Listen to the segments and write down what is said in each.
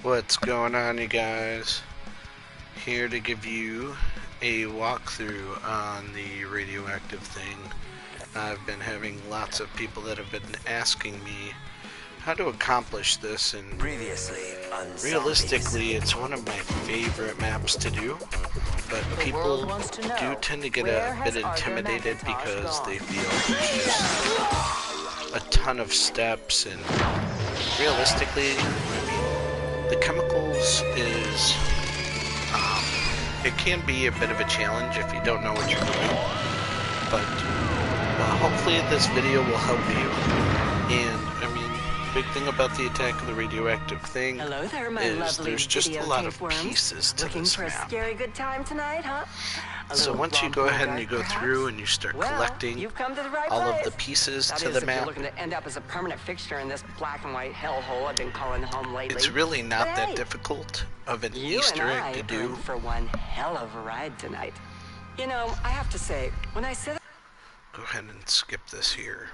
What's going on, you guys? Here to give you a walkthrough on the radioactive thing. I've been having lots of people that have been asking me how to accomplish this, and realistically it's one of my favorite maps to do, but people do tend to get a bit intimidated because they feel there's just a ton of steps, and realistically, the chemicals is, it can be a bit of a challenge if you don't know what you're doing, but hopefully this video will help you. And I mean, big thing about the attack of the radioactive thing is there's just a lot of pieces to this map. A scary good time tonight, huh? So once you go ahead and you go through and you start collecting all of the pieces to the map, looking to end up as a permanent fixture in this black and white hellhole I've been calling home lately. it's really not that difficult of an Easter egg to do. For one hell of a ride tonight. You know, I have to say, when I said Go ahead and skip this here.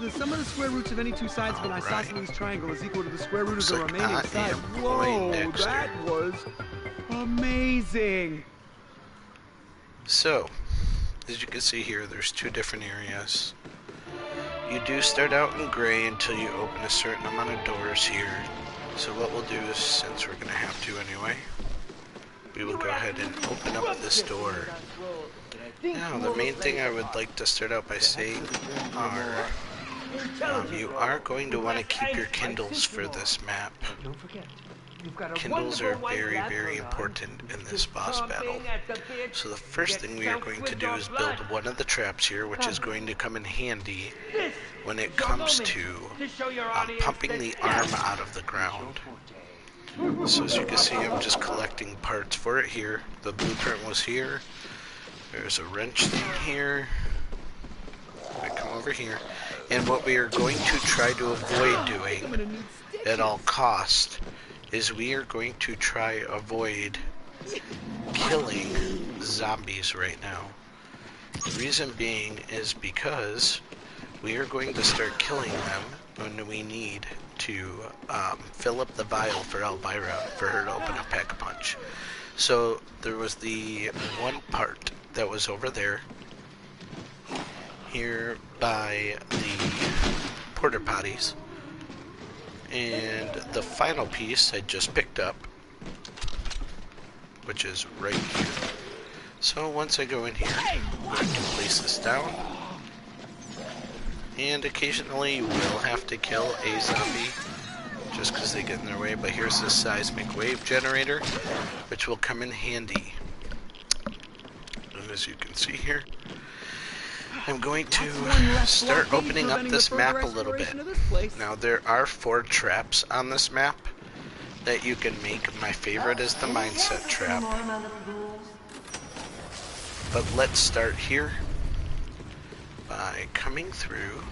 The sum of the square roots of any two sides of an isosceles triangle is equal to the square root of the remaining side. Whoa, that was amazing! So, as you can see here, there's two different areas. You do start out in gray until you open a certain amount of doors here. So what we'll do is, since we're going to have to anyway, we will go ahead and open up this door. Now, the main thing I would like to start out by saying are, you are going to want to keep your Kindles for this map. Kindles are very, very important in this boss battle. So the first thing we are going to do is build one of the traps here, which is going to come in handy when it comes to pumping the arm out of the ground. So as you can see, I'm just collecting parts for it here. The blueprint was here. There's a wrench thing here. I come over here. And what we are going to try to avoid doing at all costs is we are going to try avoid killing zombies right now. The reason being is because we are going to start killing them when we need to fill up the vial for Elvira for her to open a pack-a-punch. So there was the one part that was over there, here by the porta potties, and the final piece I just picked up, which is right here. So once I go in here, I can place this down, and occasionally you will have to kill a zombie just because they get in their way, but here's this seismic wave generator, which will come in handy. And as you can see here, I'm going to start opening up this map a little bit. Now there are 4 traps on this map that you can make. My favorite is the mindset trap. But let's start here by coming through.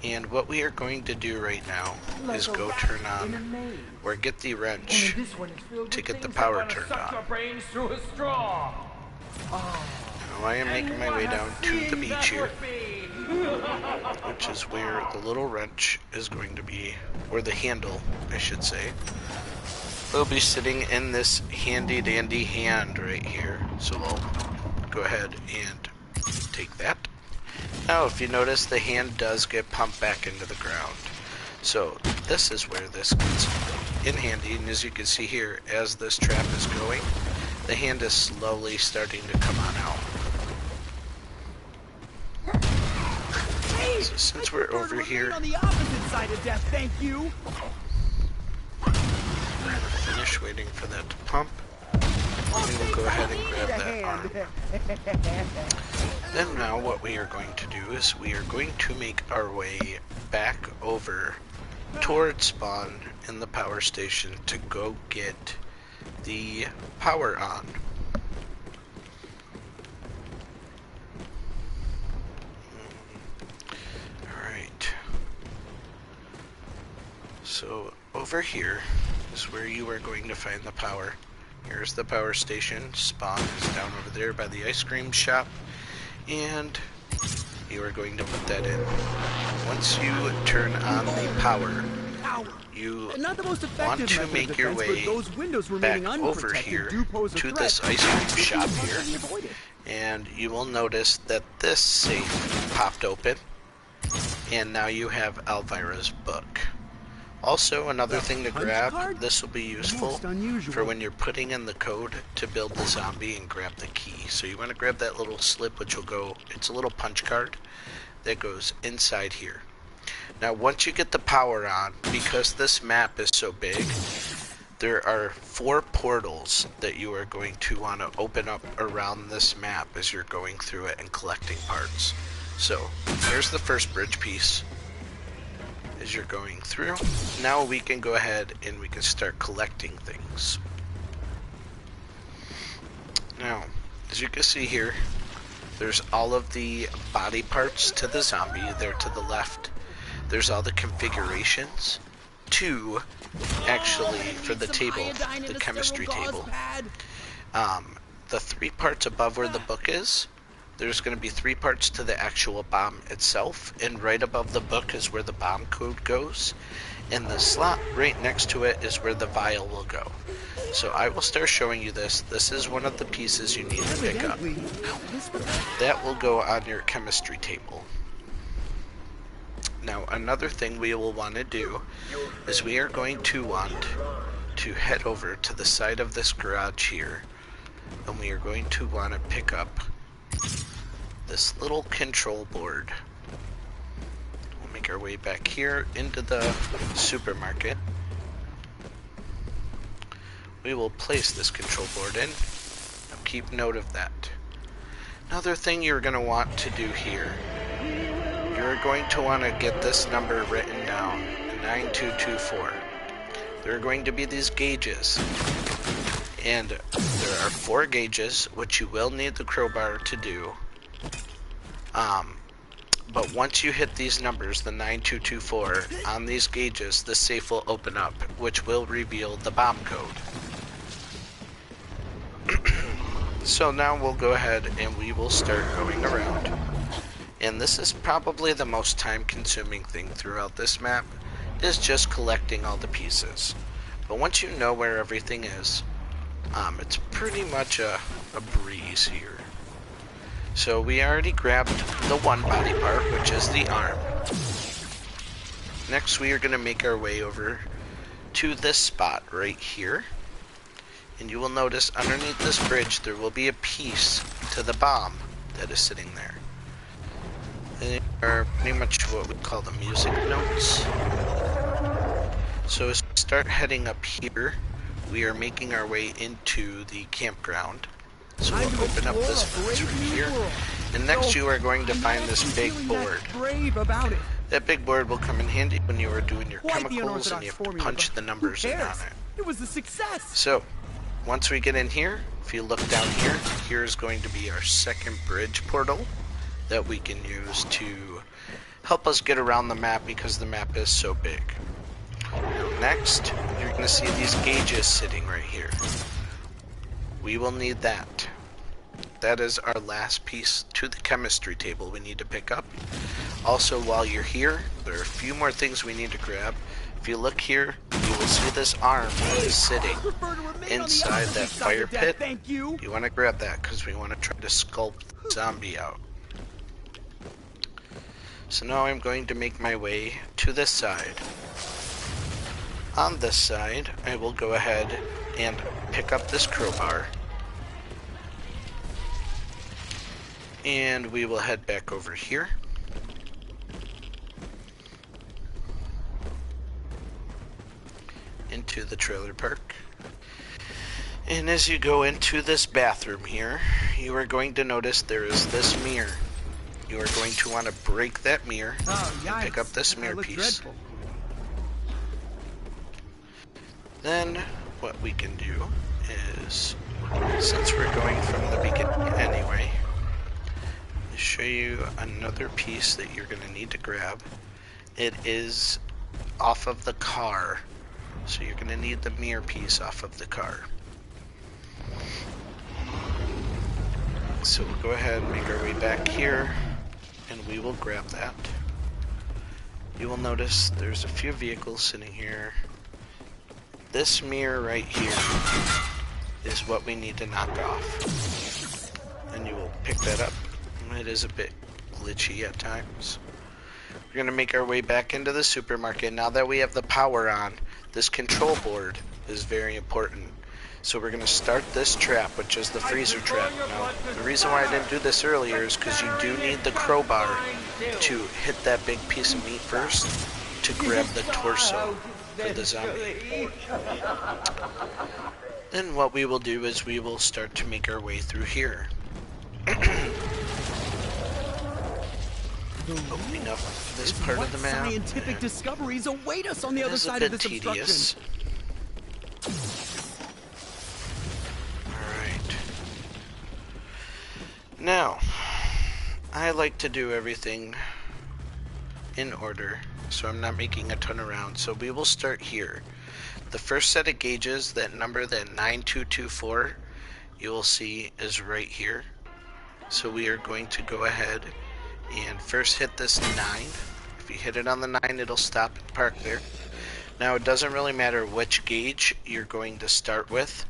And what we are going to do right now is go turn on, or get the wrench to get the power turned on. Now I am making my way down to the beach here, which is where the little wrench is going to be, or the handle, I should say. It'll be sitting in this handy dandy hand right here. So we'll go ahead and take that. Now if you notice, the hand does get pumped back into the ground. So this is where this gets in handy, and as you can see here, as this trap is going, the hand is slowly starting to come on out. So since we're over here, on the opposite side of death, thank you. I'm gonna finish waiting for that to pump. And we'll go ahead and grab that arm. Then now what we are going to do is we are going to make our way back over towards spawn in the power station to go get the power on. Alright. So over here is where you are going to find the power. Here's the power station. Spawn is down over there by the ice cream shop. And you are going to put that in. Once you turn on the power, you want to make your way back over here to this ice cream shop here. And you will notice that this safe popped open. And now you have Elvira's book. Also, another thing to grab, this will be useful for when you're putting in the code to build the zombie and grab the key. So you want to grab that little slip, which will go, it's a little punch card that goes inside here. Now, once you get the power on, because this map is so big, there are 4 portals that you are going to want to open up around this map as you're going through it and collecting parts. So, here's the first bridge piece. As you're going through, now we can go ahead and we can start collecting things. Now, as you can see here, there's all of the body parts to the zombie there to the left. There's all the configurations to actually for the table, the chemistry table. The 3 parts above where the book is, there's going to be 3 parts to the actual bomb itself, and right above the book is where the bomb code goes, and the slot right next to it is where the vial will go. So I will start showing you this. This is one of the pieces you need to pick up. That will go on your chemistry table. Now, another thing we will want to do is we are going to want to head over to the side of this garage here, and we are going to want to pick up this little control board. We'll make our way back here into the supermarket. We will place this control board in. Now keep note of that. Another thing you're going to want to do here, you're going to want to get this number written down, 9224. There are going to be these gauges, and there are 4 gauges, which you will need the crowbar to do. But once you hit these numbers, the 9224, on these gauges, the safe will open up, which will reveal the bomb code. So now we'll go ahead and we will start going around. And this is probably the most time-consuming thing throughout this map, is just collecting all the pieces. But once you know where everything is, it's pretty much a breeze here. So we already grabbed the one body part, which is the arm. Next we are going to make our way over to this spot right here. And you will notice underneath this bridge there will be a piece to the bomb that is sitting there. They are pretty much what we call the music notes. So as we start heading up here, we are making our way into the campground. So we'll open up this fence right here. And next you are going to find this big board. That big board will come in handy when you are doing your chemicals and you have to punch the numbers in on it. It was a success. So, once we get in here, if you look down here, here is going to be our second bridge portal that we can use to help us get around the map because the map is so big. Now next, you're going to see these gauges sitting right here. We will need that. That is our last piece to the chemistry table we need to pick up. Also, while you're here, there are a few more things we need to grab. If you look here, you will see this arm that is sitting inside that fire pit. You want to grab that because we want to try to sculpt the zombie out. So now I'm going to make my way to this side. On this side, I will go ahead and pick up this crowbar. And we will head back over here. Into the trailer park. And as you go into this bathroom here, you are going to notice there is this mirror. You are going to want to break that mirror and pick up this mirror piece. Dreadful. Then what we can do is, since we're going from the beginning anyway, I'll show you another piece that you're going to need to grab. It is off of the car. So you're going to need the mirror piece off of the car. So we'll go ahead and make our way back here, and we will grab that. You will notice there's a few vehicles sitting here. This mirror right here is what we need to knock off. And you will pick that up. It is a bit glitchy at times. We're going to make our way back into the supermarket. Now that we have the power on, this control board is very important. So we're going to start this trap, which is the freezer trap. Now, the reason why I didn't do this earlier is because you do need the crowbar to hit that big piece of meat first to grab the torso for the zombie. Then what we will do is we will start to make our way through here. Opening up this part of the map. Scientific discoveries await us on the other side of this obstruction. Alright. Now, I like to do everything in order, so I'm not making a ton around. So we will start here. The first set of gauges, that number, that 9224, you will see is right here. So we are going to go ahead and first hit this 9. If you hit it on the 9, it'll stop and park there. Now it doesn't really matter which gauge you're going to start with.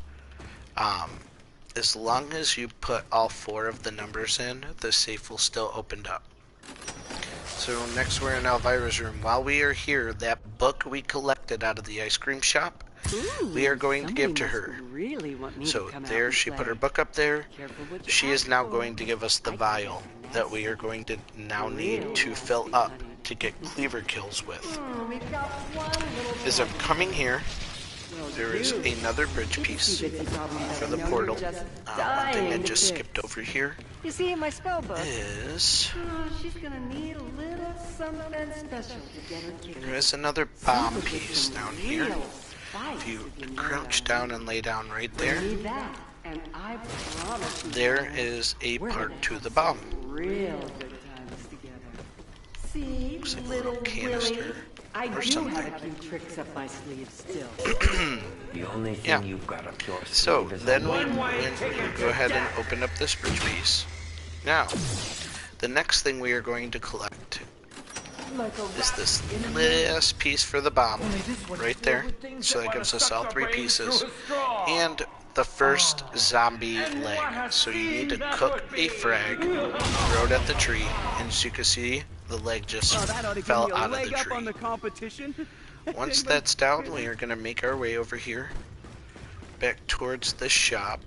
As long as you put all 4 of the numbers in, the safe will still open up. So next we're in Elvira's room. While we are here, that book we collected out of the ice cream shop, we are going to give to her. So there, she put her book up there. She is now going to give us the vial that we are going to now need to fill up to get cleaver kills with. As I'm coming here, there is another bridge piece for the portal. One thing I just skipped over here You see, my spell book is she's gonna need a little something special to get her kicked. there is another bomb piece down here. If you crouch down and lay down right there, And I promise you there is a part to the bomb. real good times together. See, Looks like a little canister I or do something. have a few tricks up my sleeve still. The only thing Yeah. you've got up your So sleeve is then a we go ahead and open up this bridge piece. Now, the next thing we are going to collect is this last piece for the bomb, right there. So that gives us all 3 pieces. And the first zombie leg. So you need to cook a frag, throw it at the tree, and as you can see, the leg just fell out of the tree. Once that's down, we are going to make our way over here, back towards the shop.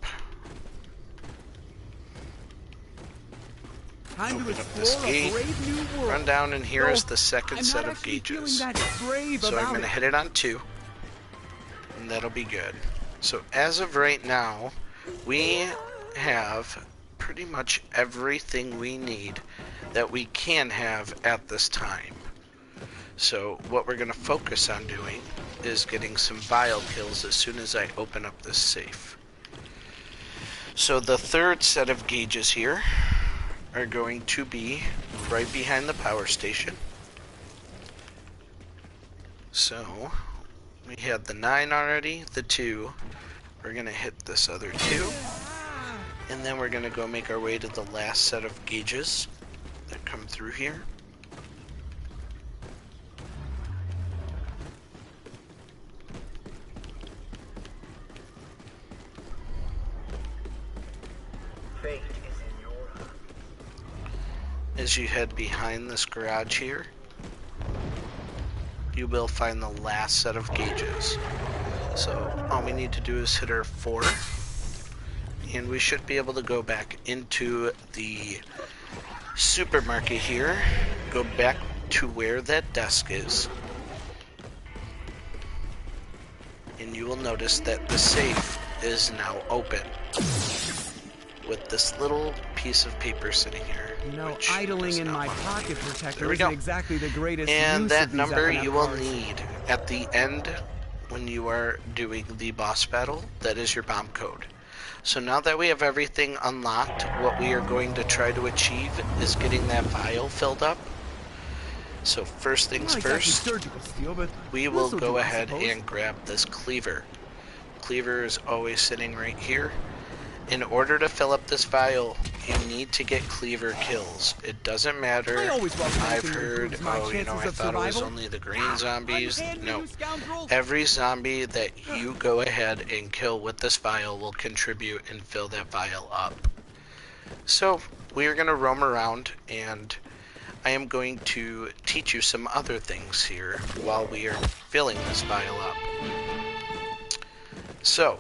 Open up this gate, run down, and here is the second set of gauges. So I'm going to hit it on 2, and that'll be good. So as of right now, we have pretty much everything we need that we can have at this time. So what we're going to focus on doing is getting some vial kills as soon as I open up this safe. So the third set of gauges here are going to be right behind the power station. So we had the 9 already, the 2. We're going to hit this other 2. And then we're going to go make our way to the last set of gauges that come through here. fate is in your hands. As you head behind this garage here, you will find the last set of gauges. So all we need to do is hit our 4, and we should be able to go back into the supermarket here, go back to where that desk is, and you will notice that the safe is now open with this little piece of paper sitting here. You know, which idling does in not my want to pocket move. protector There we isn't go. exactly the greatest And use that of these number F&F you will cards. need at the end when you are doing the boss battle. That is your bomb code. So now that we have everything unlocked, what we are going to try to achieve is getting that vial filled up. So first things Not exactly first, surgical steel, but we will this'll go do, I ahead suppose. and grab this cleaver. Cleaver is always sitting right here. in order to fill up this vial, you need to get cleaver kills. It doesn't matter. I've heard, oh, you know, I thought it was only the green zombies. No. Every zombie that you go ahead and kill with this vial will contribute and fill that vial up. So, we are going to roam around, and I am going to teach you some other things here while we are filling this vial up. So,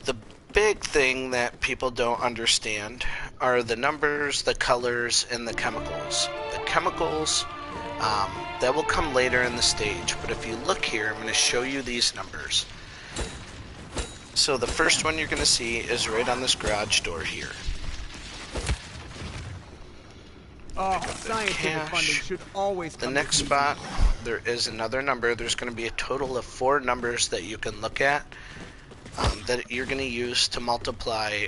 the big thing that people don't understand are the numbers, the colors, and the chemicals. The chemicals, that will come later in the stage, but if you look here, I'm going to show you these numbers. So the first one you're going to see is right on this garage door here. Oh, scientific funding should always come. The next spot, there is another number. There's going to be a total of 4 numbers that you can look at. That you're going to use to multiply,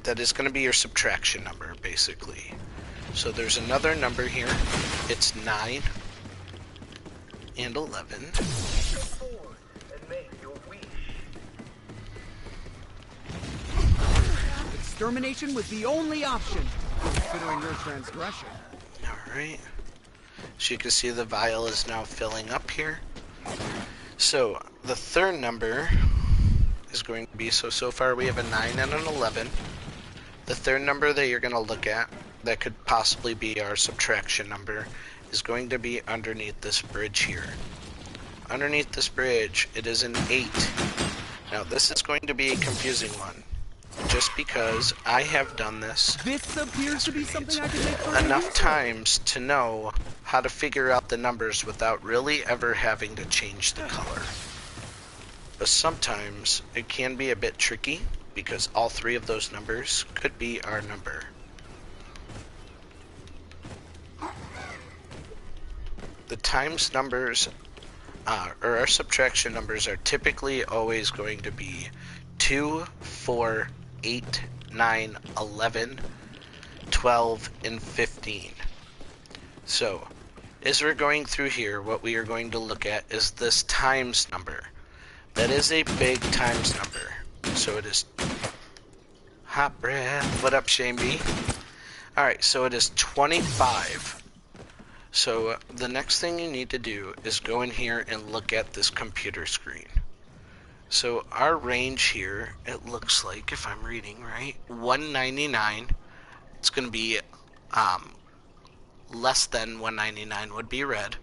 that is going to be your subtraction number, basically. So there's another number here. It's 9 and 11. Extermination was the only option, considering your transgression. Alright. So you can see the vial is now filling up here. So the third number is going to be, so far we have a 9 and an 11. The third number that you're going to look at, that could possibly be our subtraction number, is going to be underneath this bridge here. Underneath this bridge, it is an 8. Now this is going to be a confusing one, just because I have done this appears to be something I can make enough times to know how to figure out the numbers without really ever having to change the color. But sometimes it can be a bit tricky because all 3 of those numbers could be our number. The times numbers, or our subtraction numbers, are typically always going to be 2, 4, 8, 9, 11, 12, and 15. So, as we're going through here, what we are going to look at is this times number. That is a big times number. So it is... Hot breath. What up, Shane B? Alright, so it is 25. So the next thing you need to do is go in here and look at this computer screen. So our range here, it looks like, if I'm reading right, 199. It's going to be less than 199 would be red.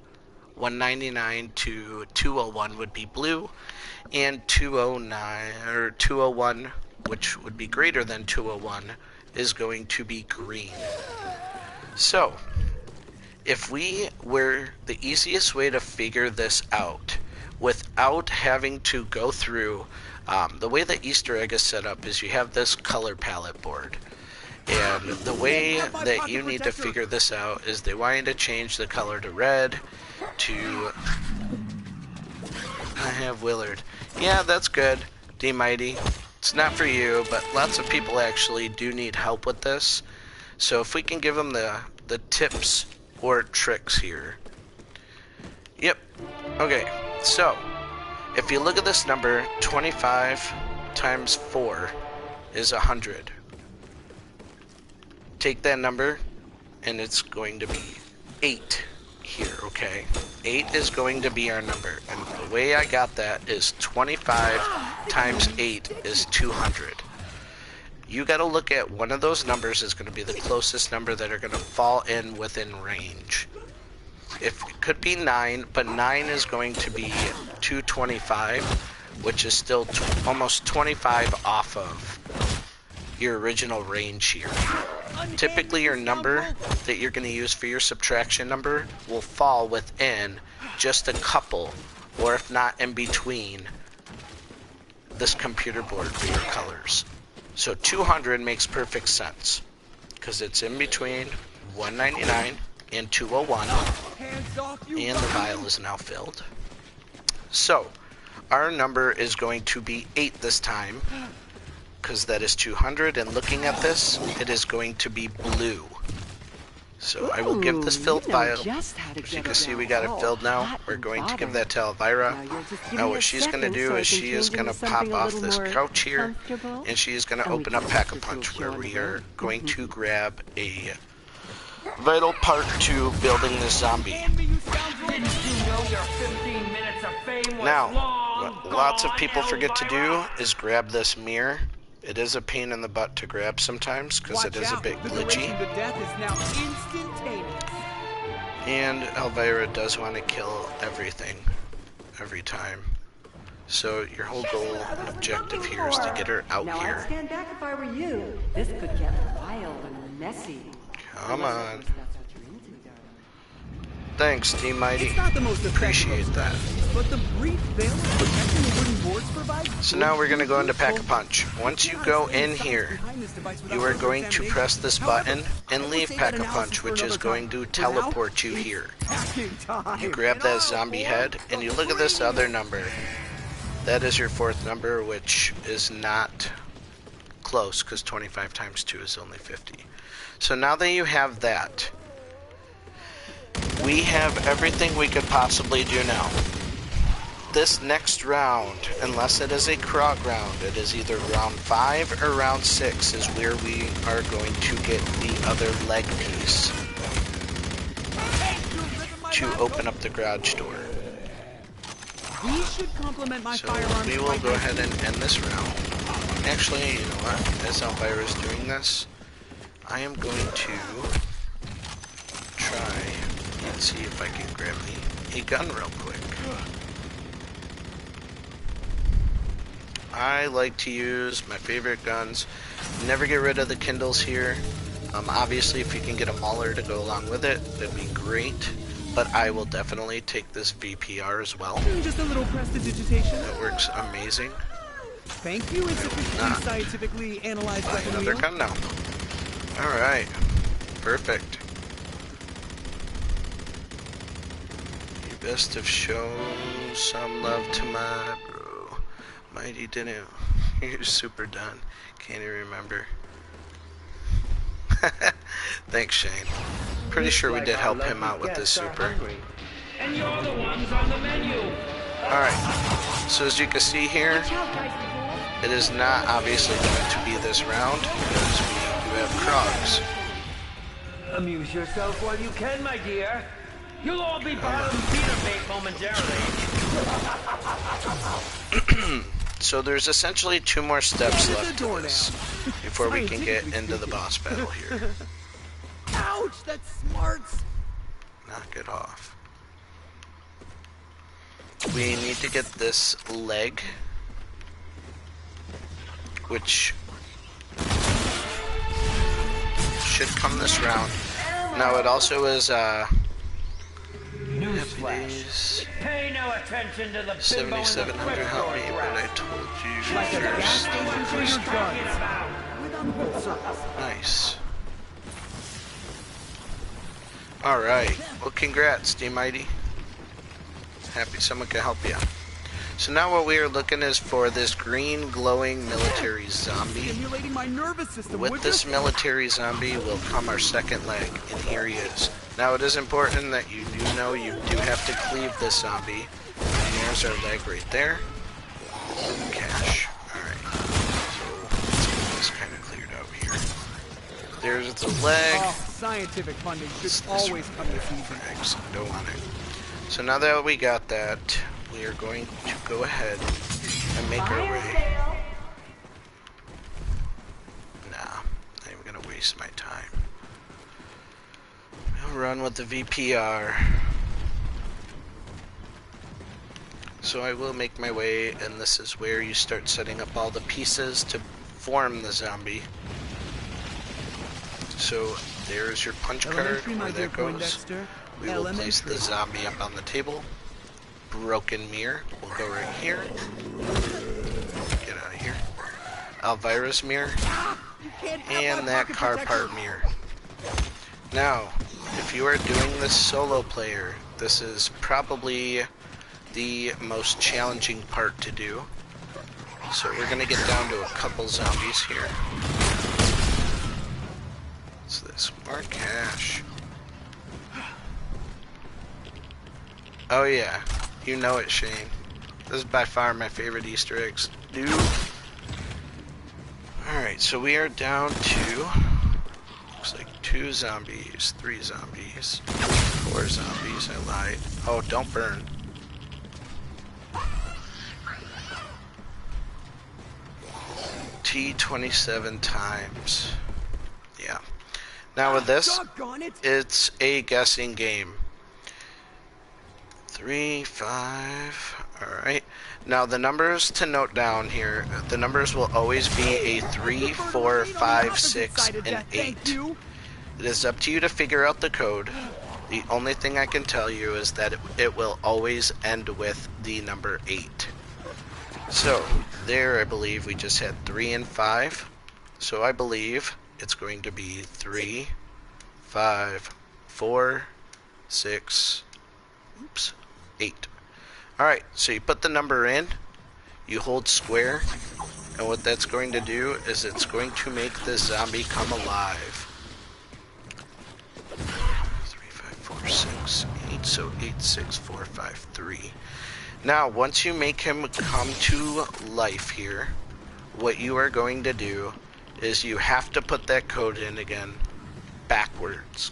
199 to 201 would be blue, and 209 or 201, which would be greater than 201, is going to be green. So, if we were, the easiest way to figure this out without having to go through, the way the Easter egg is set up is you have this color palette board. And the way that you need to figure this out is they want you to change the color to red, to... I have Willard. Yeah, that's good, D Mighty. It's not for you, but lots of people actually do need help with this. So if we can give them the tips or tricks here. Yep. Okay, so if you look at this number, 25 times 4 is 100. Take that number, and it's going to be 8 here, okay? 8 is going to be our number, and the way I got that is 25 times 8 is 200. You got to look at one of those numbers is going to be the closest number that are going to fall in within range. If it could be 9, but 9 is going to be 225, which is still almost 25 off of your original range here. Typically your number that you're going to use for your subtraction number will fall within just a couple, or if not in between, this computer board for your colors. So 200 makes perfect sense because it's in between 199 and 201, and the vial is now filled. So our number is going to be 8 this time, because that is 200, and looking at this, it is going to be blue. So I will give this filled vial. Just how to As you get can see, we around. got it Oh, filled now. hot We're and going to give bothered. that to Elvira. Now, you'll just give Now me what a she's going to second do so I is can she is change going into to pop something a off little this more couch here, comfortable. and she is going to And we open can up watch this Pack-a-Punch, little where show we on the are road. going to grab a vital part to building this zombie. Hand me, you scoundrel! Didn't you know your 15 minutes of fame was Now, long what lots of gone, people forget to do Elvira? is grab this mirror. It is a pain in the butt to grab sometimes because it Watch is a out. bit The glitchy. duration to death is now instantaneous. And Elvira does want to kill everything every time. So your whole goal and objective here is to get her out Now, I'd here. stand back if I were you. This could get wild and messy. Come Unless, of on. course, that's what you're into, darling. Thanks, Team Mighty. It's not the most Appreciate effective that. of strategies, but the brief veil of protection the wooden boards provide. So now we're going to go into Pack-a-Punch. Once you go in here, you are going to press this button and leave Pack-a-Punch, which is going to teleport you here. You grab that zombie head, and you look at this other number. That is your fourth number, which is not close, because 25 times 2 is only 50. So now that you have that, we have everything we could possibly do now. This next round, unless it is a Krog round, it is either round 5 or round 6 is where we are going to get the other leg piece to open up the garage door. We should complement my So firearms. we will go ahead and end this round. Actually, you know what? As Elvira is doing this, I am going to try and see if I can grab me a gun real quick. I like to use my favorite guns. Never get rid of the Kindles here. Obviously, if you can get a Mauler to go along with it, that'd be great. But I will definitely take this VPR as well. Just a little prestidigitation. It works amazing. Thank you. It's a scientifically analyzed Buy weapon another wheel. gun now. Alright. Perfect. You best have shown some love to my bro. Mighty didn't. You're super done. Can't even remember. Thanks, Shane. Pretty sure we did help him out with this super. And you're the ones on the menu. Alright. So as you can see here, it is not obviously going to be this round because we do have Krogs. Amuse yourself while you can, my dear. You'll all be bottom feeder bait momentarily. So there's essentially 2 more steps There's a left to door this now. before we can get Scientifically into the boss battle here. Ouch! That's smart. Knock it off. We need to get this leg, which should come this round. Now it also is Newsflash. Pay no attention to the 7700 help me, but I told you Like a gas first. station for your guns. With unhooked surface. Nice. Alright, well congrats, Team Mighty. Happy someone can help you. So now what we are looking is for this green glowing military zombie. Stimulating my nervous system. With would this you? military zombie will come our second leg, and here he is. Now it is important that you do know you do have to cleave this zombie. And there's our leg right there. Cash. Alright. So let's get this kind of cleared out here. There's the leg. Oh, scientific funding should always come this easy. Frags. Don't want it. So now that we got that, we are going to go ahead and make our way. Nah, not even gonna waste my time. I'll run with the VPR. So I will make my way, and this is where you start setting up all the pieces to form the zombie. So there's your punch card, Elementary, my where dear that goes. Poindexter. We will place the Elementary. zombie up on the table. Broken mirror will go right here. Get out of here. Elvira's mirror. And that car part mirror. Now, if you are doing this solo player, this is probably the most challenging part to do. So we're going to get down to a couple zombies here. What's this? More cash. Oh yeah, you know it, Shane. This is by far my favorite Easter eggs. Dude. Alright, so we are down to, looks like 2 zombies, 3 zombies, 4 zombies, I lied. Oh, don't burn. T27 times. Yeah. Now with this, it's a guessing game. 3, 5, alright. Now the numbers to note down here, the numbers will always be a 3, 4, 5, 6, and 8. It is up to you to figure out the code. The only thing I can tell you is that it will always end with the number 8. So, there I believe we just had 3 and 5. So I believe it's going to be 3, 5, 4, 6, oops, 8. Alright, so you put the number in, you hold square, and what that's going to do is it's going to make the zombie come alive. 3, 5, 4, 6, 8, so 8, 6, 4, 5, 3. Now, once you make him come to life here, what you are going to do is you have to put that code in again backwards,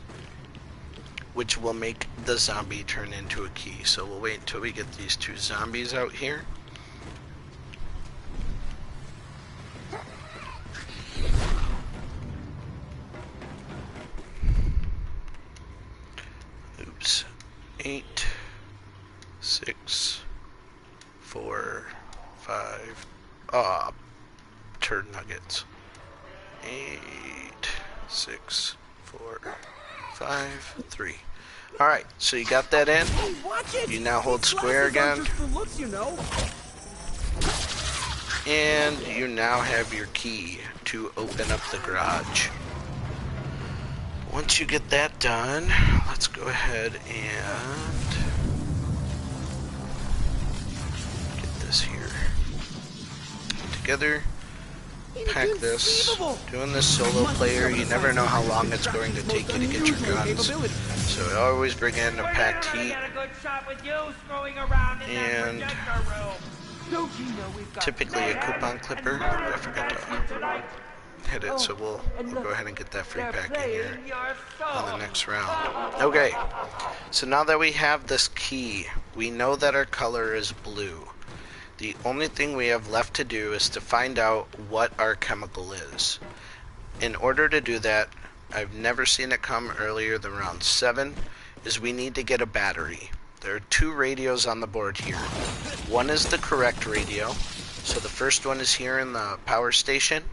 which will make the zombie turn into a key. So we'll wait until we get these 2 zombies out here. Oops. 8, 6, 4, 5. Turd nuggets. 8, 6, 4, 5, 3. Alright, so you got that in. You now hold square again. And you now have your key to open up the garage. Once you get that done, let's go ahead and get this here together. Pack this. Doing this solo player, you never know how long it's going to take you to get your guns. So I always bring in a packed heat. And typically a coupon clipper. I forgot to hit it, so we'll go ahead and get that free pack in here on the next round. Okay, so now that we have this key, we know that our color is blue. The only thing we have left to do is to find out what our chemical is. In order to do that, I've never seen it come earlier than round 7, is we need to get a battery. There are 2 radios on the board here. One is the correct radio, so the first one is here in the power station.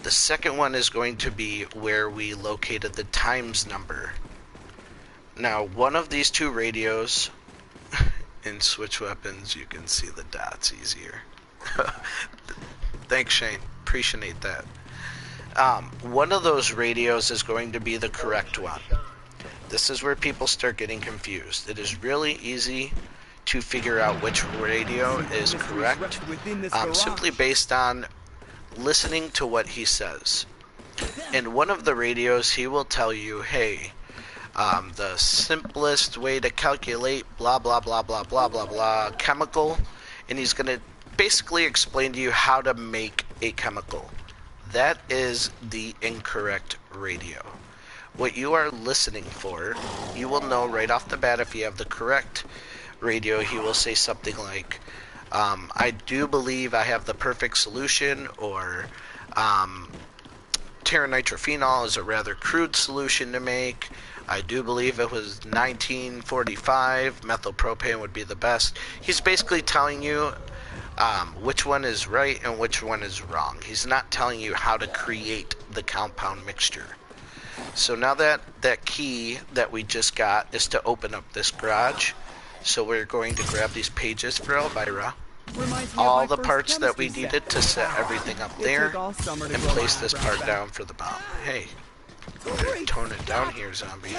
The second one is going to be where we located the times number. Now, one of these 2 radios, in switch weapons, you can see the dots easier. Thanks, Shane. Appreciate that. One of those radios is going to be the correct one. This is where people start getting confused. It is really easy to figure out which radio is correct, simply based on listening to what he says. In one of the radios, he will tell you, hey, the simplest way to calculate blah blah blah blah blah blah blah chemical, and he's going to basically explain to you how to make a chemical. That is the incorrect radio. What you are listening for, you will know right off the bat. If you have the correct radio, he will say something like, I do believe I have the perfect solution, or terranitrophenol is a rather crude solution to make. I do believe it was 1945, methylpropane would be the best. He's basically telling you which one is right and which one is wrong. He's not telling you how to create the compound mixture. So now that key that we just got is to open up this garage. So we're going to grab these pages for Elvira, all the parts that we needed to set everything up there, and place this part down for the bomb. Hey, tone it down here, zombie.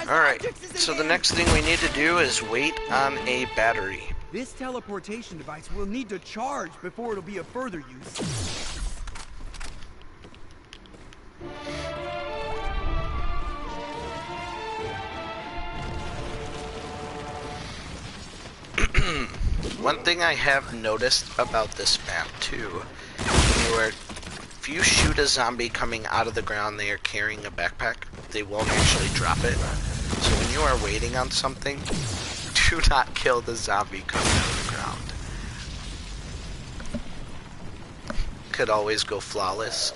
Alright, so the next thing we need to do is wait on a battery. This teleportation device will need to charge before it'll be of further use. one thing I have noticed about this map too, if you shoot a zombie coming out of the ground, they are carrying a backpack, they won't actually drop it. So when you are waiting on something, do not kill the zombie coming out of the ground. Could always go flawless.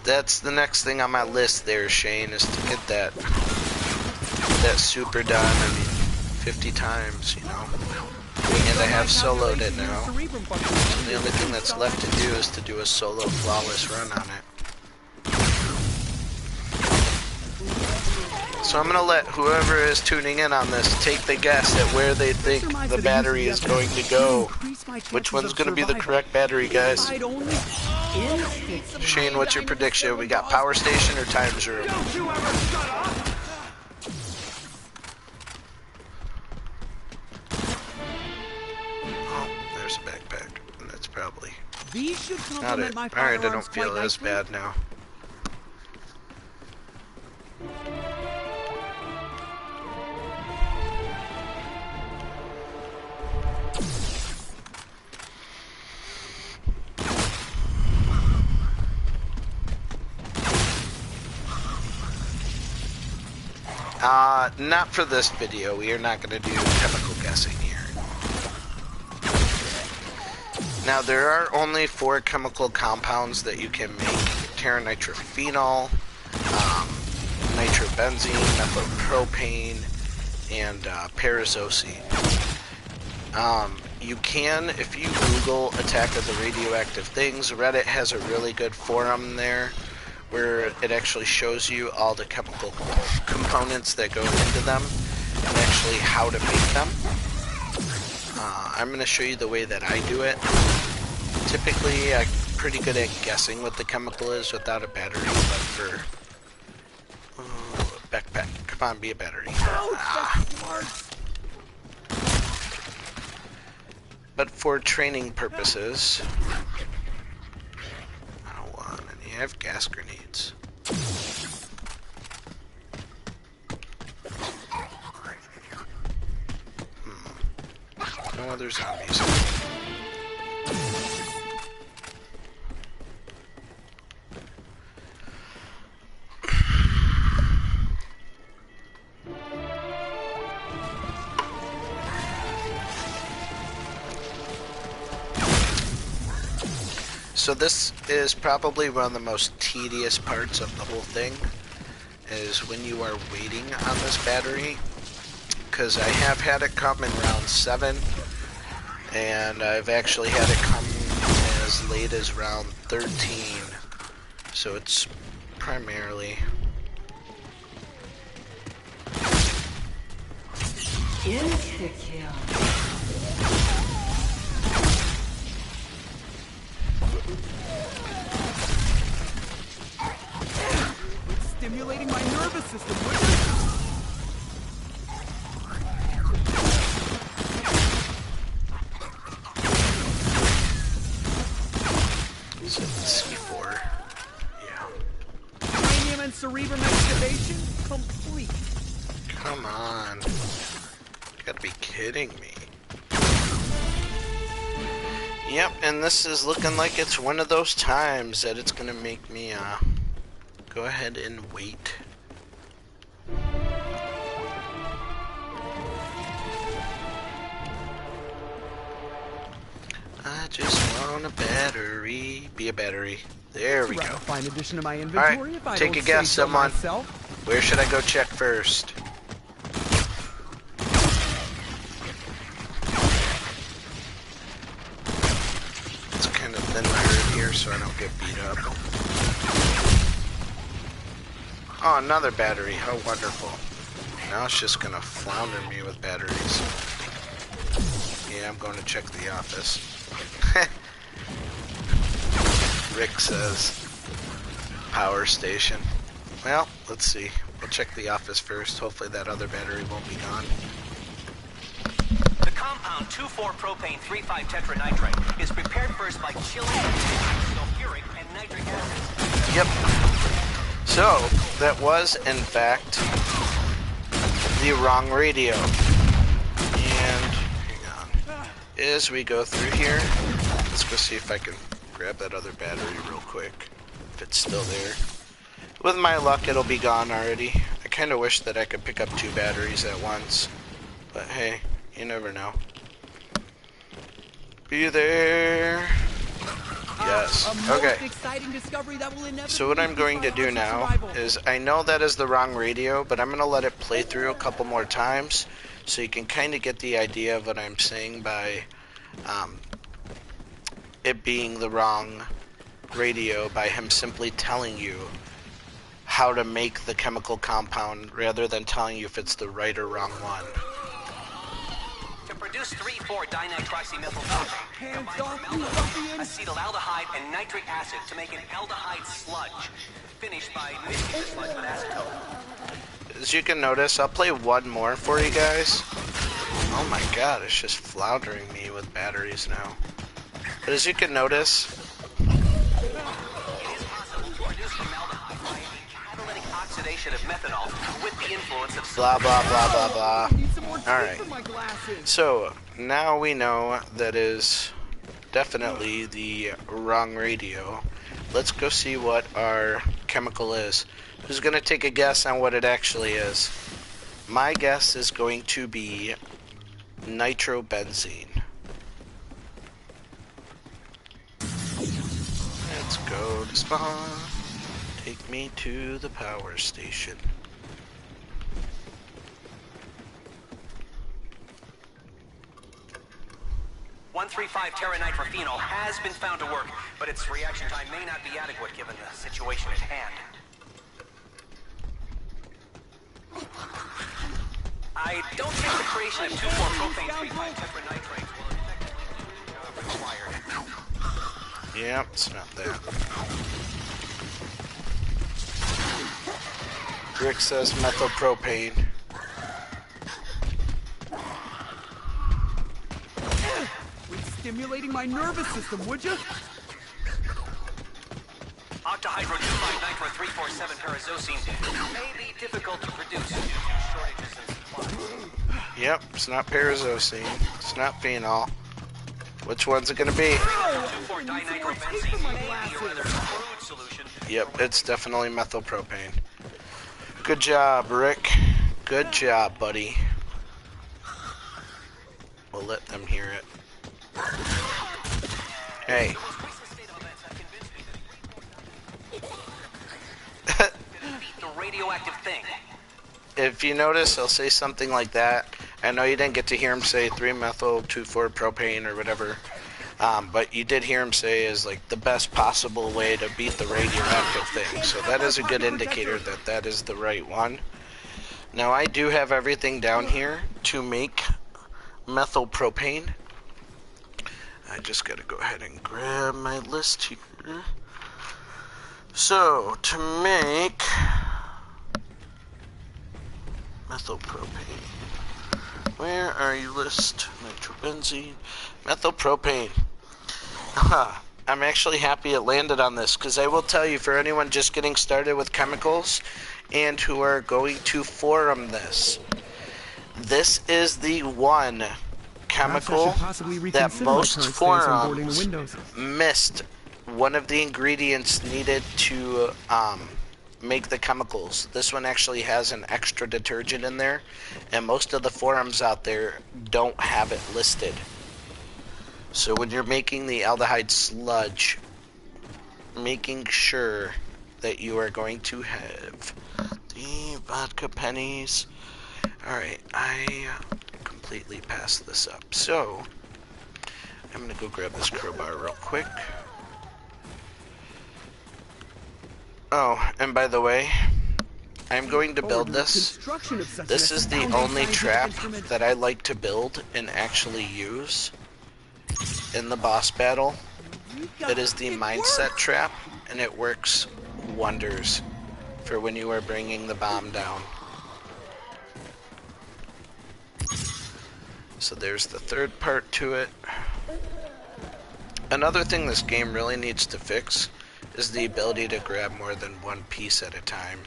That's the next thing on my list there, Shane, is to get that super done, 50 times, you know. And I have soloed it now. So the only thing that's left to do is to do a solo flawless run on it. So I'm gonna let whoever is tuning in on this take the guess at where they think the battery is going to go. Which one's gonna be the correct battery, guys? Shane, what's your prediction? We got power station or times room? Oh, there's a backpack. And that's probably not it. Alright, I don't feel as bad now. Not for this video. We are not going to do chemical guessing here. Now, there are only 4 chemical compounds that you can make. Ternitrophenol, nitrobenzene, methylpropane, and parazosine. You can, if you Google Attack of the Radioactive Things, Reddit has a really good forum there where it actually shows you all the chemical components that go into them and actually how to make them. I'm going to show you the way that I do it. Typically, I'm pretty good at guessing what the chemical is without a battery, but for a backpack, come on, be a battery. But for training purposes, I don't want any. I have gas grenades. No other zombies. So this is probably one of the most tedious parts of the whole thing, is when you are waiting on this battery, because I have had it come in round 7, and I've actually had it come as late as round 13, so it's primarily... Insta-kill. Stimulating my nervous system. So C4. Yeah. Cranium and cerebrum excavation complete. Come on. You gotta be kidding me. Yep, and this is looking like it's one of those times that it's gonna make me go ahead and wait. I just want a battery. Be a battery. There we go. Fine addition to my inventory. Alright, if I take a don't guess, say so someone. myself. Where should I go check first? It's kind of thin iron here so I don't get beat up. Oh, another battery. How wonderful. Now it's just gonna flounder me with batteries. Yeah, I'm going to check the office. Rick says power station. Well, let's see. We'll check the office first. Hopefully that other battery won't be gone. The compound 2,4-propane-3,5-tetranitrate is prepared first by chilling sulfuric and nitric acid. Yep. So, that was, in fact, the wrong radio. And, hang on. as we go through here, let's go see if I can grab that other battery real quick, if it's still there. With my luck, it'll be gone already. I kind of wish that I could pick up 2 batteries at once, but hey, you never know. Be there. Yes. Okay. So what I'm going to do now is, I know that is the wrong radio, but I'm going to let it play through a couple more times so you can kind of get the idea of what I'm saying by it being the wrong radio, by him simply telling you how to make the chemical compound rather than telling you if it's the right or wrong one. To produce 3,4-dinitroxymethylpropane, combine formaldehyde, acetaldehyde, and nitric acid to make an aldehyde sludge, finished by mixing the sludge with acetone. As you can notice, I'll play one more for you guys. Oh my god, it's just floundering me with batteries now. But as you can notice, It is possible to produce formaldehyde by a catalytic oxidation of methanol with the influence of blah blah blah blah blah. Alright, so now we know that is definitely the wrong radio. Let's go see what our chemical is. Who's going to take a guess on what it actually is? My guess is going to be nitrobenzene. Let's go to spawn. Take me to the power station. 1,35-terranitrophenol has been found to work, but its reaction time may not be adequate given the situation at hand. I don't think the creation of 2,4-propane 3,5-tetranitrates will effectively do the job required. Yep, it's not that. Rick says methylpropane. Stimulating my nervous system, would you? Octahydro-2,5-nitro-3,4,7-parazosine may be difficult to produce due to shortages in supply. Yep, it's not parazosine. It's not phenol. Which one's it gonna be? 2,4-dinitrobenzene may be a rather crude solution. Yep, it's definitely methylpropane. Good job, Rick. Good job, buddy. We'll let them hear it. Hey. The radioactive thing. If you notice, I'll say something like that. I know you didn't get to hear him say 3-methyl-2,4-propane or whatever, but you did hear him say is like the best possible way to beat the radioactive thing. So that is a good indicator that that is the right one. Now I do have everything down here to make methylpropane. I just gotta go ahead and grab my list here. So, to make methylpropane, where are you, list? Nitrobenzene, methylpropane. I'm actually happy it landed on this, because I will tell you, for anyone just getting started with chemicals and who are going to forum this, this is the one chemical that most forums missed one of the ingredients needed to make the chemicals. This one actually has an extra detergent in there, and most of the forums out there don't have it listed. So when you're making the aldehyde sludge, making sure that you are going to have the vodka pennies. Alright, I completely passed this up. So, I'm going to go grab this crowbar real quick. Oh, and by the way, I'm going to build this. This is the only trap that I like to build and actually use in the boss battle. It is the mindset trap, and it works wonders for when you are bringing the bomb down. So there's the third part to it. Another thing this game really needs to fix is the ability to grab more than one piece at a time.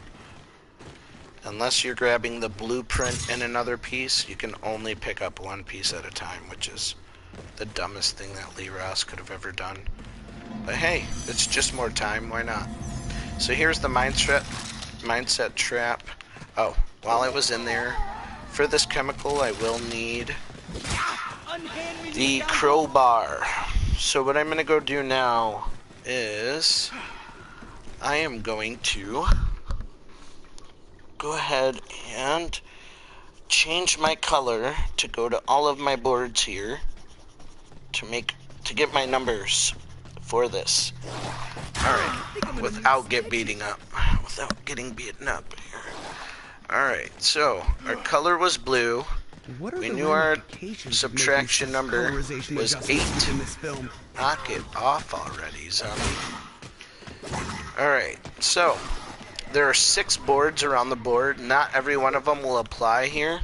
Unless you're grabbing the blueprint in another piece, you can only pick up one piece at a time, which is The dumbest thing that Lee Ross could have ever done. But hey, it's just more time, why not? So here's the mindset trap. Oh, while I was in there, for this chemical I will need the crowbar. So what I'm going to go do now is I am going to go ahead and change my color to go to all of my boards here to get my numbers for this. Alright, without getting beaten up here. Alright, so our color was blue. We knew our subtraction number was 8. Knock it off already, zombie. Alright, so there are 6 boards around the board. Not every one of them will apply here.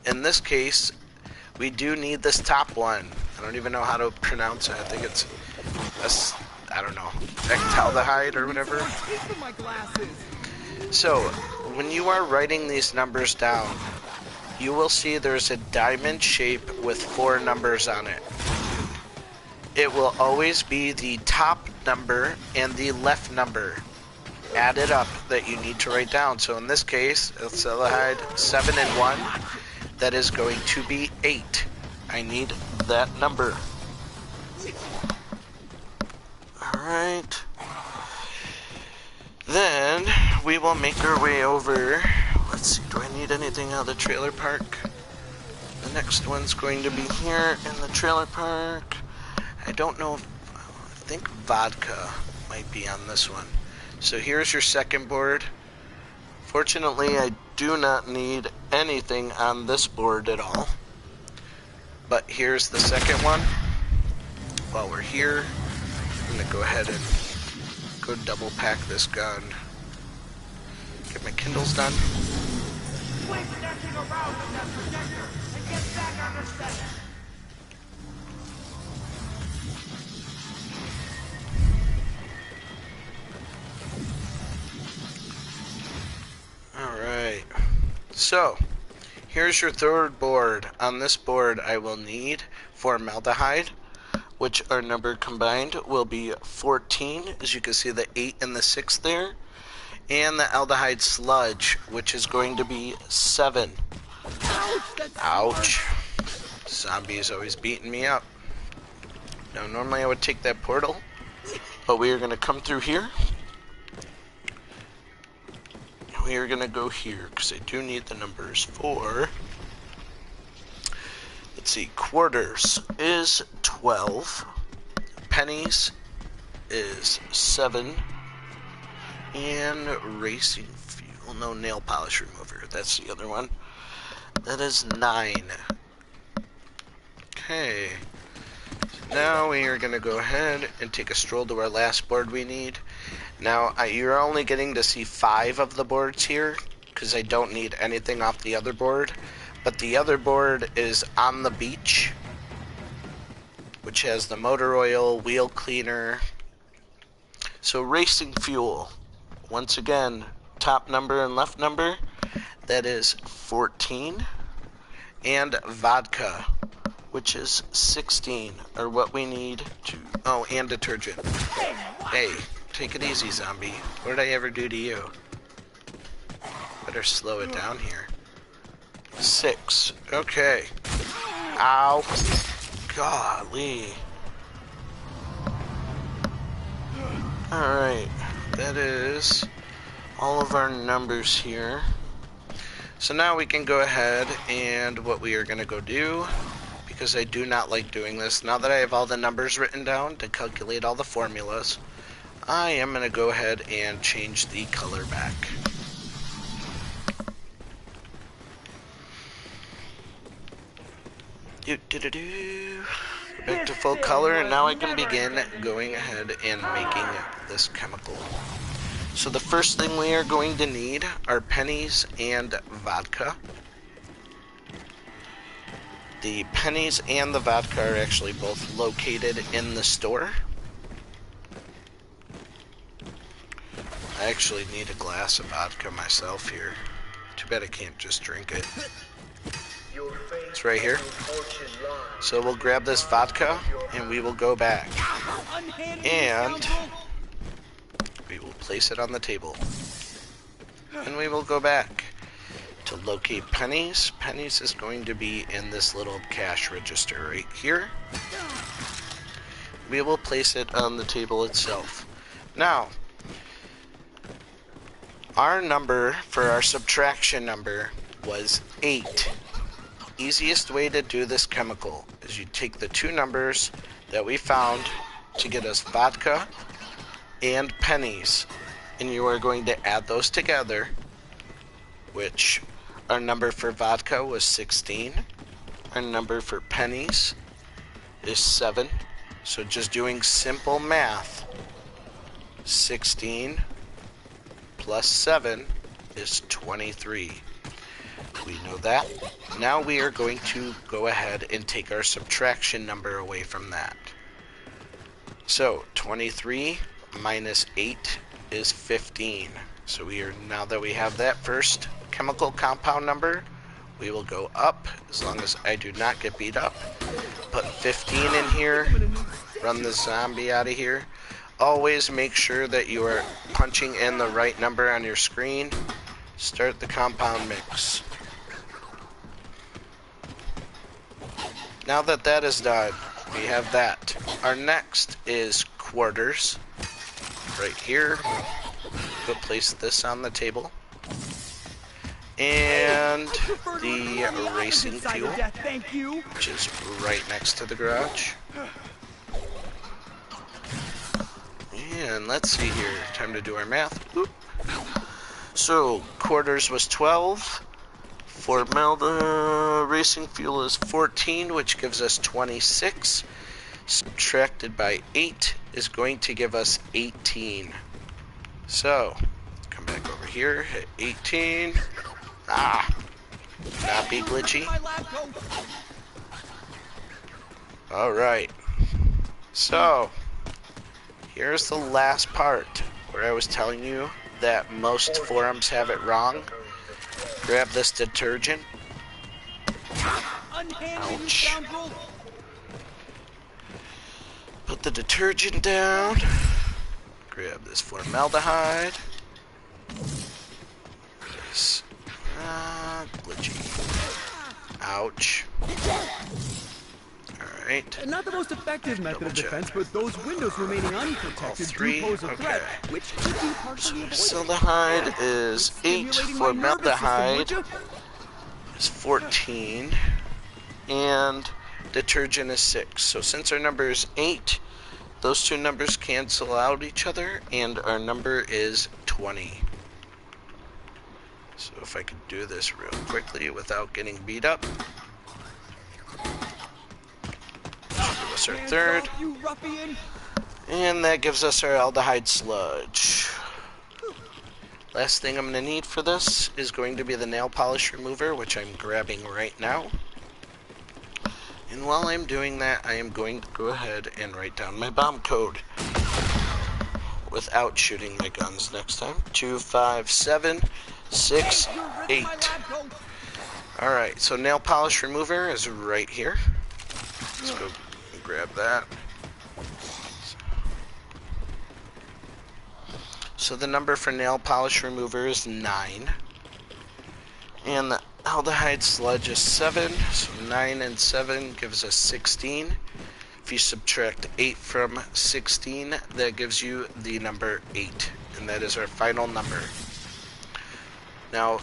In this case, we do need this top one. I don't even know how to pronounce it. I think it's, I don't know, ectaldehyde or whatever. So, when you are writing these numbers down, you will see there's a diamond shape with 4 numbers on it. It will always be the top number and the left number added up that you need to write down. So in this case, ectaldehyde 7 and 1, that is going to be 8. I need that number. Alright. Then we will make our way over. Let's see, do I need anything out of the trailer park? The next one's going to be here in the trailer park. I don't know if, I think vodka might be on this one. So here's your second board. Fortunately, I do not need anything on this board at all. But here's the second one. While we're here, I'm going to go ahead and go double pack this gun. Get my Kindles done. Alright, so here's your third board. On this board I will need formaldehyde, which our number combined will be 14, as you can see the 8 and the 6 there, and the aldehyde sludge, which is going to be 7. Ouch. Zombie is always beating me up. Now normally I would take that portal, but we are going to come through here. We are going to go here, because I do need the numbers for, let's see, quarters is 12, pennies is 7, and racing fuel, no, nail polish remover, that's the other one, that is 9. Okay, so now we are going to go ahead and take a stroll to our last board we need. Now, you're only getting to see 5 of the boards here, because I don't need anything off the other board. But the other board is on the beach, which has the motor oil, wheel cleaner. So racing fuel, once again, top number and left number, that is 14. And vodka, which is 16, are what we need to, oh, and detergent. Hey. Take it easy, zombie. What did I ever do to you? Better slow it down here. 6. Okay. Ow. Golly. Alright. That is all of our numbers here. So now we can go ahead and what we are going to go do, because I do not like doing this, now that I have all the numbers written down to calculate all the formulas, I am going to go ahead and change the color back. Back to full color, and now I can begin going ahead and making this chemical. So the first thing we are going to need are pennies and vodka. The pennies and the vodka are actually both located in the store. I actually need a glass of vodka myself here. Too bad I can't just drink it. Your fate It's right here. So we'll grab this vodka and we will go back. And we will place it on the table. And we will go back to locate pennies. Pennies is going to be in this little cash register right here. We will place it on the table itself. Now, our number for our subtraction number was 8. Easiest way to do this chemical is you take the two numbers that we found to get us vodka and pennies, and you are going to add those together, which our number for vodka was 16. Our number for pennies is 7. So just doing simple math, 16 plus 7 is 23. We know that. Now we are going to go ahead and take our subtraction number away from that. So 23 minus 8 is 15. So now that we have that first chemical compound number, we will go up as long as I do not get beat up. Put 15 in here. Run the zombie out of here. Always make sure that you are punching in the right number on your screen. Start the compound mix. Now that that is done, we have that. Our next is quarters. Right here. We'll place this on the table. And the racing fuel, which is right next to the garage. And let's see here. Time to do our math. Oop. So quarters was 12. Formaldehyde racing fuel is 14, which gives us 26. Subtracted by 8 is going to give us 18. So come back over here, hit 18. Not be glitchy. Alright. So here's the last part where I was telling you that most forums have it wrong. Grab this detergent. Ouch. Put the detergent down. Grab this formaldehyde. This. Glitchy. Ouch. Alright. Not the most effective method of defense, but those windows remaining unprotected do pose a threat, which could be partially avoided. Formaldehyde is 8. Formaldehyde is 14. And detergent is 6. So since our number is 8, those two numbers cancel out each other, and our number is 20. So if I could do this real quickly without getting beat up. Give us our third. And that gives us our aldehyde sludge. Last thing I'm going to need for this is going to be the nail polish remover, which I'm grabbing right now. And while I'm doing that, I am going to go ahead and write down my bomb code without shooting my guns next time. 25768. Alright, so nail polish remover is right here. Let's go grab that. So the number for nail polish remover is 9. And the aldehyde sludge is 7. So 9 and 7 gives us 16. If you subtract 8 from 16, that gives you the number 8. And that is our final number. Now,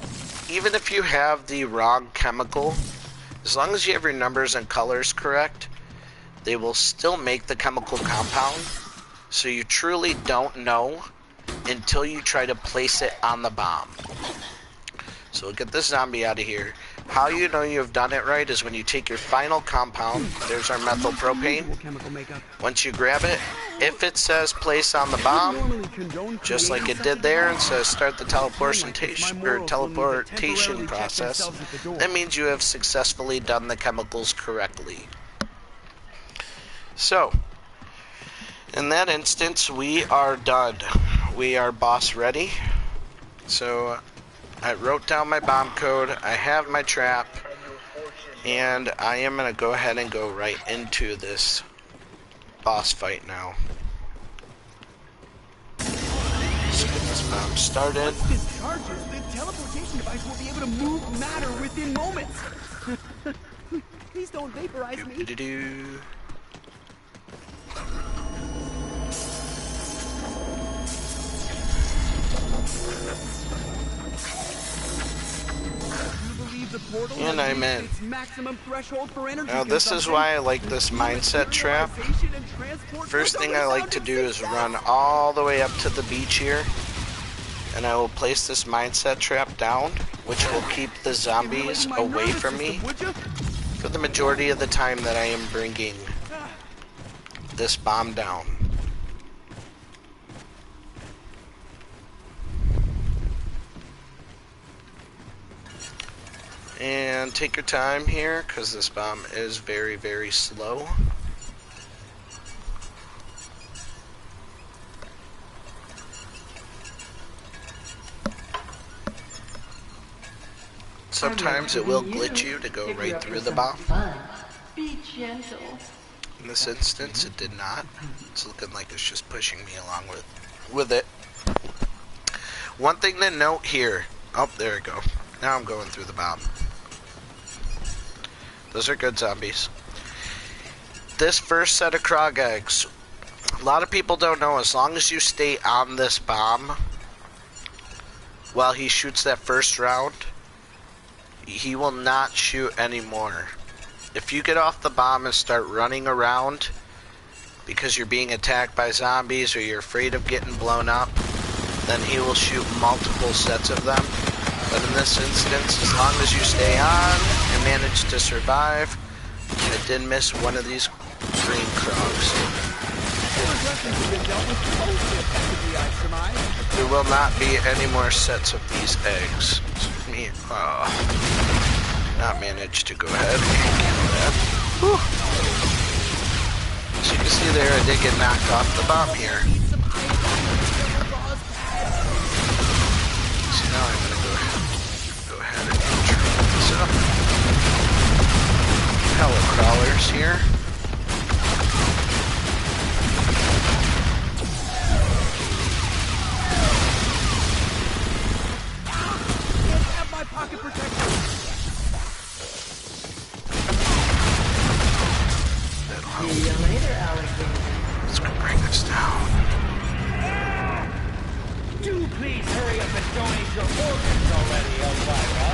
even if you have the wrong chemical, as long as you have your numbers and colors correct, they will still make the chemical compound. So you truly don't know until you try to place it on the bomb. So we'll get this zombie out of here. How you know you've done it right is when you take your final compound, there's our methyl propane. Once you grab it, if it says place on the bomb, just like it did there, and says start the teleportation process, that means you have successfully done the chemicals correctly. So, in that instance, we are done. We are boss ready. So, I wrote down my bomb code, I have my trap, And I am going to go ahead and go right into this boss fight now. Let's get this bomb started. Once this charges, the teleportation device will be able to move matter within moments. Please don't vaporize me. Do-do-do. And I'm in. Now this is why I like this mindset trap. First thing I like to do is run all the way up to the beach here, and I will place this mindset trap down, which will keep the zombies away from me for the majority of the time that I am bringing this bomb down. And take your time here, because this bomb is very, very slow. Sometimes it will glitch you to go right through the bomb. Be gentle. In this instance, it did not. It's looking like it's just pushing me along with it. One thing to note here. Oh, there we go. Now I'm going through the bomb. Those are good zombies. This first set of Krog eggs, a lot of people don't know, as long as you stay on this bomb while he shoots that first round, he will not shoot anymore. If you get off the bomb and start running around because you're being attacked by zombies or you're afraid of getting blown up, then he will shoot multiple sets of them. But in this instance, as long as you stay on and manage to survive, I did miss one of these green Krogs. There will not be any more sets of these eggs. Me, not managed to go ahead and kill that. Whew. As you can see there, I did get knocked off the bomb here. So now I'm going to go ahead and try this up. Hello, crawlers here. Pocket protector. See you later, alligator. Let's go bring this down. Do please hurry up and donate your organs already, Elvira.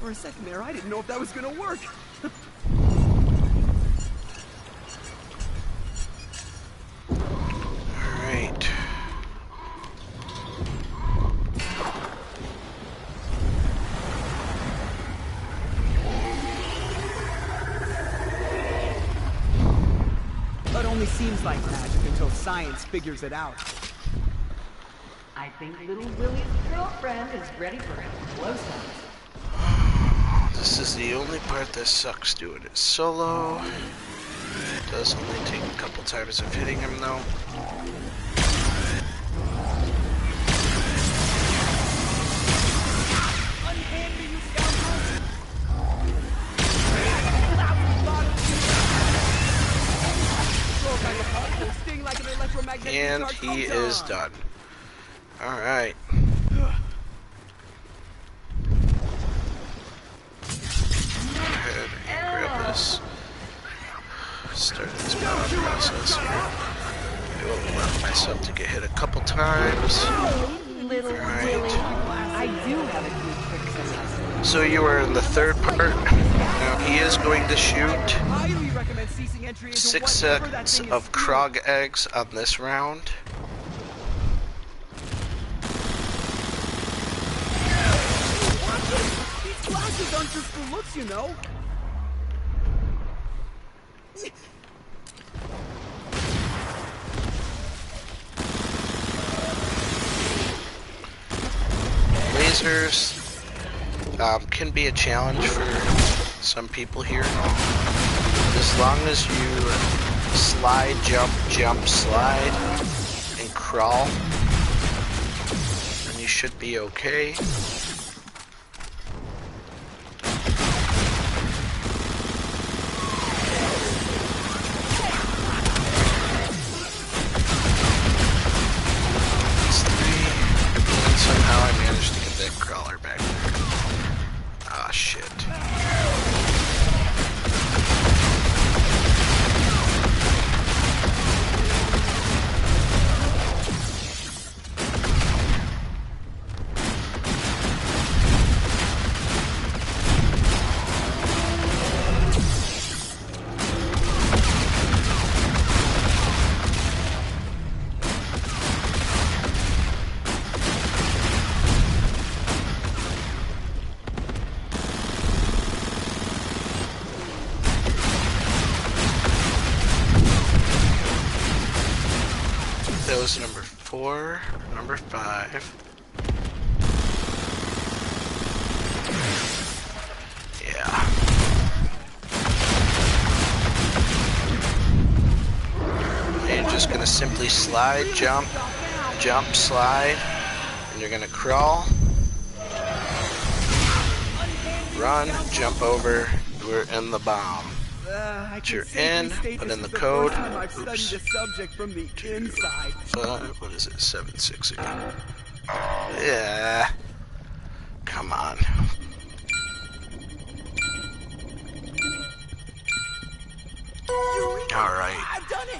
For a second there, I didn't know if that was gonna work. Alright. That only seems like magic until science figures it out. I think little Willie's girlfriend is ready for a close-up. This is the only part that sucks doing it solo. It does only take a couple times of hitting him though. And he is done. Alright. Ahead and grab this. Start this battle process here. I will allow myself to get hit a couple times. Alright. I do have a good trick. So you are in the third part. Now he is going to shoot 6 sets of Krog eggs on this round. These glasses aren't just for looks, you know. Lasers can be a challenge for some people here. As long as you slide, jump, jump, slide, and crawl. And you should be okay. Somehow I managed to get that crawler back there. Ah, shit. That was number 4, number 5. Yeah. And you're just gonna simply slide, jump, jump, slide, and you're gonna crawl, run, jump over, we're in the bomb. You're in, put in the code. Oops. The subject from the inside. 5, what is it? 7, 6 again. Yeah. Come on. Alright.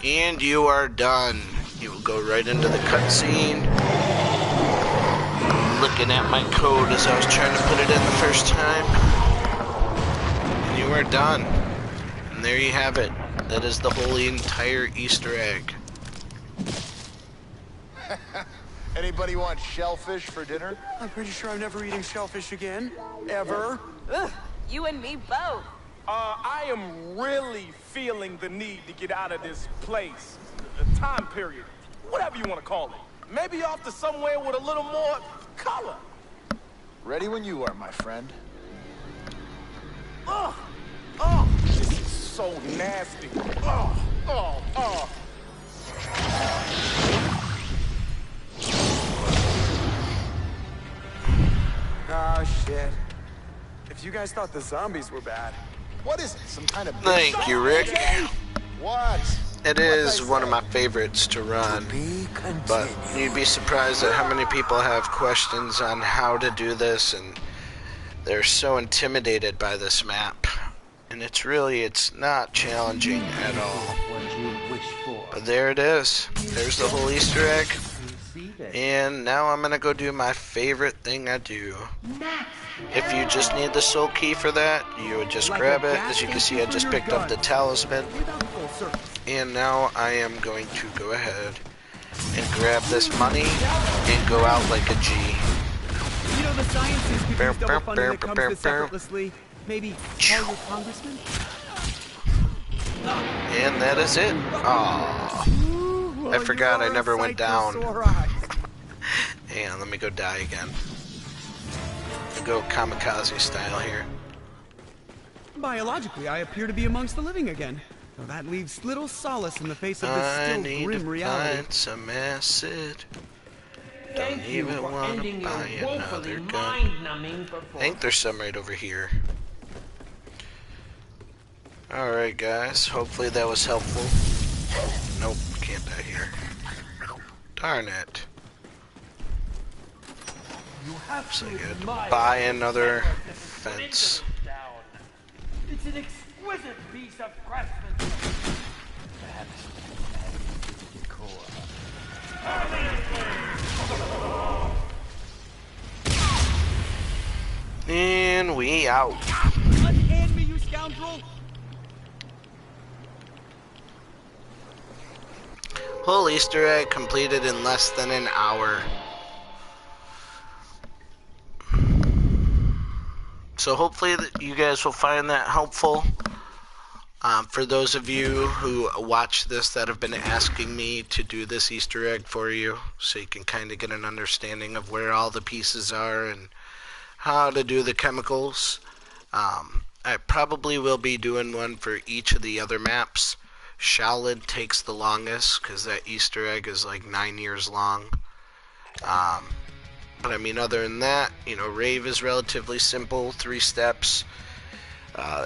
And you are done. You will go right into the cutscene. Looking at my code as I was trying to put it in the first time. And you are done. And there you have it. That is the whole entire Easter egg. Anybody want shellfish for dinner? I'm pretty sure I'm never eating shellfish again. Ever. Ugh, you and me both. I am really feeling the need to get out of this place. The time period. Whatever you want to call it. Maybe off to somewhere with a little more color. Ready when you are, my friend. Ugh! This is so nasty. Oh. Oh, shit. If you guys thought the zombies were bad. What is it? Some kind of... Thank you, Rick. What? It is one of my favorites to run, but you'd be surprised at how many people have questions on how to do this, and they're so intimidated by this map. And it's not challenging at all. But there it is. There's the whole Easter egg. And now I'm gonna go do my favorite thing I do. If you just need the soul key for that, you would just grab it. As you can see, I just picked up the talisman. And now I am going to go ahead and grab this money and go out like a G. You know, the scientists could use double funding that comes this effortlessly. Maybe call your congressman? And that is it. Aww. I forgot I never went down. And let me go die again. Go kamikaze style here. Biologically, I appear to be amongst the living again. Though that leaves little solace in the face of this still grim reality. I need to find some acid. Don't even want to buy another gun. I think there's some right over here. Alright guys, hopefully that was helpful. Nope, can't die here. Darn it. So I gotta buy another fence. It's an exquisite piece of craftsmanship. And we out. Unhand me, you scoundrel! Whole Easter egg completed in less than an hour. So hopefully you guys will find that helpful. For those of you who watch this that have been asking me to do this Easter egg for you, so you can kind of get an understanding of where all the pieces are and how to do the chemicals. I probably will be doing one for each of the other maps, Shaolin takes the longest because that Easter egg is like 9 years long. But I mean, other than that, you know, Rave is relatively simple, 3 steps.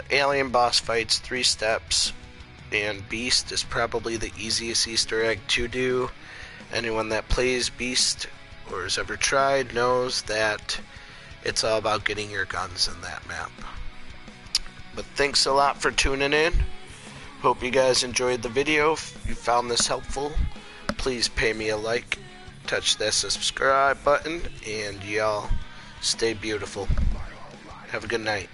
Alien boss fights, 3 steps. And Beast is probably the easiest Easter egg to do. Anyone that plays Beast or has ever tried knows that it's all about getting your guns in that map. But thanks a lot for tuning in. Hope you guys enjoyed the video. If you found this helpful, please pay me a like, touch that subscribe button, and y'all stay beautiful. Have a good night.